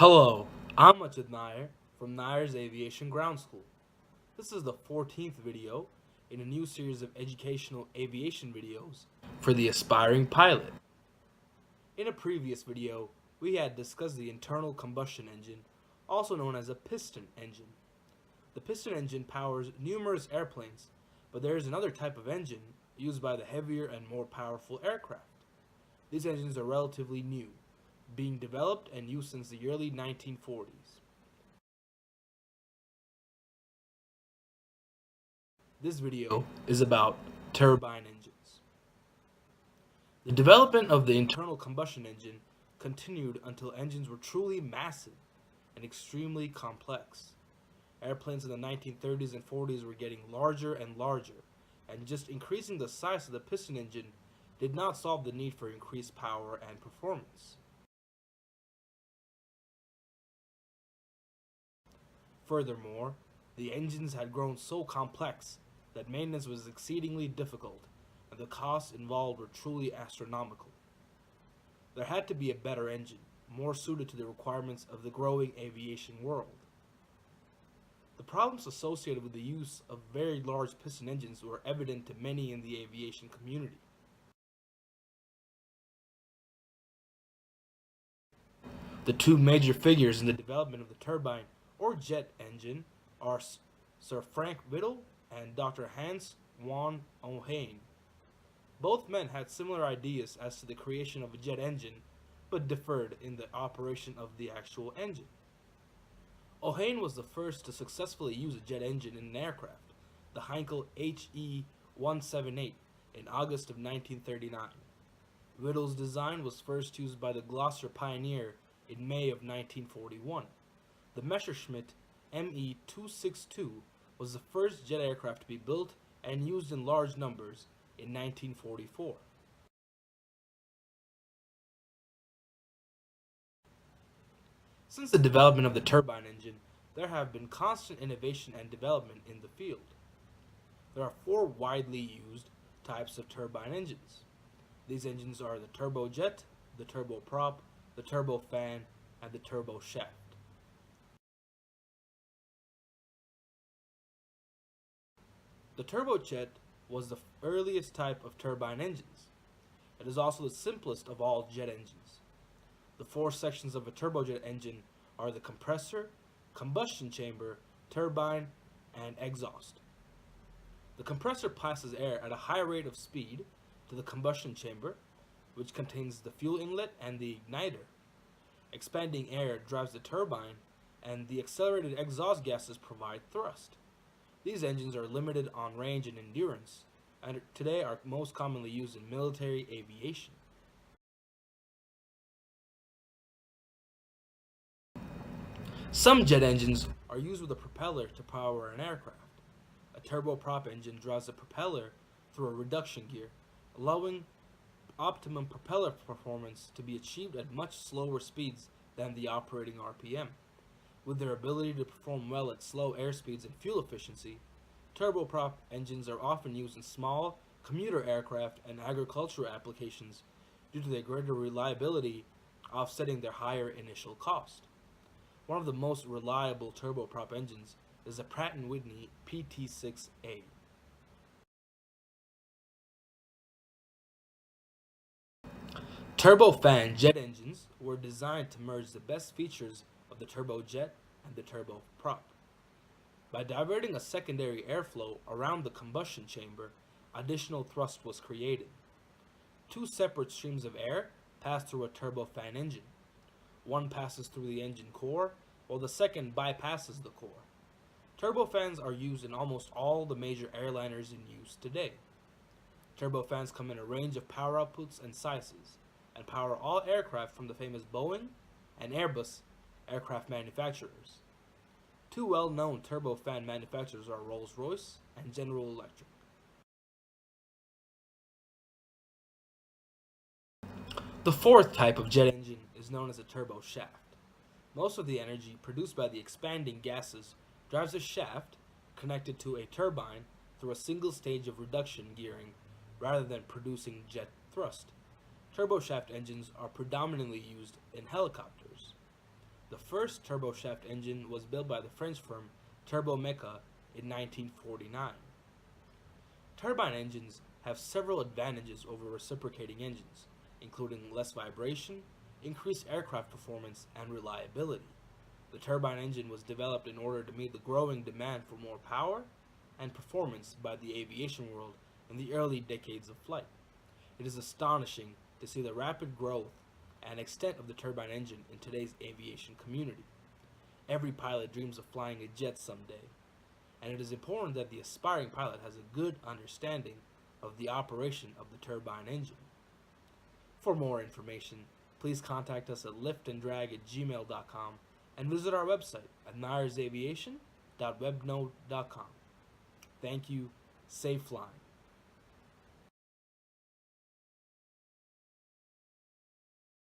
Hello, I'm Ajit Nair from Nair's Aviation Ground School. This is the 14th video in a new series of educational aviation videos for the aspiring pilot. In a previous video, we had discussed the internal combustion engine, also known as a piston engine. The piston engine powers numerous airplanes, but there is another type of engine used by the heavier and more powerful aircraft. These engines are relatively new, being developed and used since the early 1940s. This video is about turbine engines. The development of the internal combustion engine continued until engines were truly massive and extremely complex. Airplanes in the 1930s and 40s were getting larger and larger, and just increasing the size of the piston engine did not solve the need for increased power and performance. Furthermore, the engines had grown so complex that maintenance was exceedingly difficult, and the costs involved were truly astronomical. There had to be a better engine, more suited to the requirements of the growing aviation world. The problems associated with the use of very large piston engines were evident to many in the aviation community. The two major figures in the development of the turbine or jet engine are Sir Frank Whittle and Dr. Hans von Ohain. Both men had similar ideas as to the creation of a jet engine, but differed in the operation of the actual engine. Ohain was the first to successfully use a jet engine in an aircraft, the Heinkel HE-178, in August of 1939. Whittle's design was first used by the Gloucester Pioneer in May of 1941. The Messerschmitt Me-262 was the first jet aircraft to be built and used in large numbers in 1944. Since the development of the turbine engine, there have been constant innovation and development in the field. There are four widely used types of turbine engines. These engines are the turbojet, the turboprop, the turbofan, and the turboshaft. The turbojet was the earliest type of turbine engines. It is also the simplest of all jet engines. The four sections of a turbojet engine are the compressor, combustion chamber, turbine, and exhaust. The compressor passes air at a high rate of speed to the combustion chamber, which contains the fuel inlet and the igniter. Expanding air drives the turbine, and the accelerated exhaust gases provide thrust. These engines are limited on range and endurance, and today are most commonly used in military aviation. Some jet engines are used with a propeller to power an aircraft. A turboprop engine drives the propeller through a reduction gear, allowing optimum propeller performance to be achieved at much slower speeds than the operating RPM. With their ability to perform well at slow airspeeds and fuel efficiency, turboprop engines are often used in small commuter aircraft and agricultural applications due to their greater reliability, offsetting their higher initial cost. One of the most reliable turboprop engines is the Pratt & Whitney PT6A. Turbofan jet engines were designed to merge the best features of the turbojet and the turboprop. By diverting a secondary airflow around the combustion chamber, additional thrust was created. Two separate streams of air pass through a turbofan engine. One passes through the engine core, while the second bypasses the core. Turbofans are used in almost all the major airliners in use today. Turbofans come in a range of power outputs and sizes, and power all aircraft from the famous Boeing and Airbus aircraft manufacturers. Two well-known turbofan manufacturers are Rolls-Royce and General Electric. The fourth type of jet engine is known as a turboshaft. Most of the energy produced by the expanding gases drives a shaft connected to a turbine through a single stage of reduction gearing rather than producing jet thrust. Turboshaft engines are predominantly used in helicopters. The first turboshaft engine was built by the French firm Turbomeca in 1949. Turbine engines have several advantages over reciprocating engines, including less vibration, increased aircraft performance, and reliability. The turbine engine was developed in order to meet the growing demand for more power and performance by the aviation world in the early decades of flight. It is astonishing to see the rapid growth and extent of the turbine engine in today's aviation community. Every pilot dreams of flying a jet someday, and it is important that the aspiring pilot has a good understanding of the operation of the turbine engine. For more information, please contact us at liftanddrag@gmail.com and visit our website at myersaviation.webnode.com. Thank you. Safe flying.